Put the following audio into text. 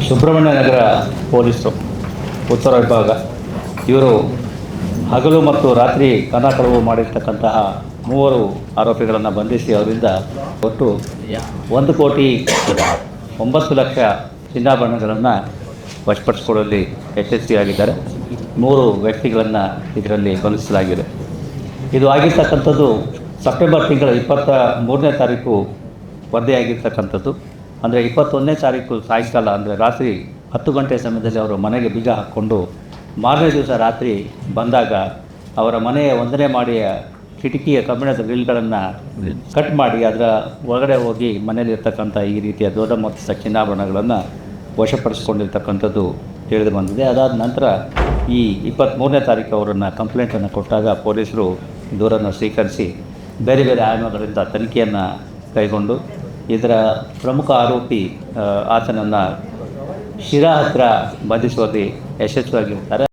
ಸುಬ್ರಹ್ಮಣ್ಯ ನಗರ ಪೊಲೀಸರು ಉತ್ತರ ವಿಭಾಗ ಇವರು ಹಗಲು ಮತ್ತು ರಾತ್ರಿ ಕನ್ನ ಕಳವು ಮಾಡಿರ್ತಕ್ಕಂತಹ 3 ಆರೋಪಿಗಳನ್ನು ಬಂಧಿಸಿ ಅವರಿಂದ ಒಟ್ಟು 1,09,00,000 ಚಿನ್ನಾಭರಣಗಳನ್ನು ವಶಪಡಿಸಿಕೊಳ್ಳುವಲ್ಲಿ ಯಶಸ್ವಿಯಾಗಿದ್ದಾರೆ. 3 ವ್ಯಕ್ತಿಗಳನ್ನು ಇದರಲ್ಲಿ ಬಂಧಿಸಲಾಗಿದೆ. ಇದು ಆಗಿರ್ತಕ್ಕಂಥದ್ದು ಸೆಪ್ಟೆಂಬರ್ ತಿಂಗಳ 23ನೇ ತಾರೀಕು ವರದಿಯಾಗಿರ್ತಕ್ಕಂಥದ್ದು. ಅಂದರೆ 21ನೇ ತಾರೀಕು ಸಾಯಂಕಾಲ ಅಂದರೆ ರಾತ್ರಿ 10 ಗಂಟೆ ಸಮಯದಲ್ಲಿ ಅವರು ಮನೆಗೆ ಬೀಗ ಹಾಕ್ಕೊಂಡು ಮಾರನೇ ದಿವಸ ರಾತ್ರಿ ಬಂದಾಗ ಅವರ ಮನೆಯ 1ನೇ ಮಾಡಿಯ ಕಿಟಕಿಯ ಕಬ್ಬಿಣದ ಗ್ರಿಲ್ಗಳನ್ನು ಕಟ್ ಮಾಡಿ ಅದರ ಒಳಗಡೆ ಹೋಗಿ ಮನೆಯಲ್ಲಿರ್ತಕ್ಕಂಥ ಈ ರೀತಿಯ ದೊಡ್ಡ ಮೊತ್ತದ ಚಿನ್ನಾಭರಣಗಳನ್ನು ವಶಪಡಿಸಿಕೊಂಡಿರ್ತಕ್ಕಂಥದ್ದು ತಿಳಿದು ಬಂದಿದೆ. ಅದಾದ ನಂತರ ಈ 23ನೇ ತಾರೀಕು ಅವರನ್ನು ಕಂಪ್ಲೇಂಟನ್ನು ಕೊಟ್ಟಾಗ ಪೊಲೀಸರು ದೂರನ್ನು ಸ್ವೀಕರಿಸಿ ಬೇರೆ ಬೇರೆ ಆಯಾಮಗಳಿಂದ ತನಿಖೆಯನ್ನು ಕೈಗೊಂಡು ಇದರ ಪ್ರಮುಖ ಆರೋಪಿ ಆತನನ್ನು ಶಿರಾ ಹತ್ತಿರ ಬಂಧಿಸುವಲ್ಲಿ ಯಶಸ್ವಿಯಾಗಿರ್ತಾರೆ.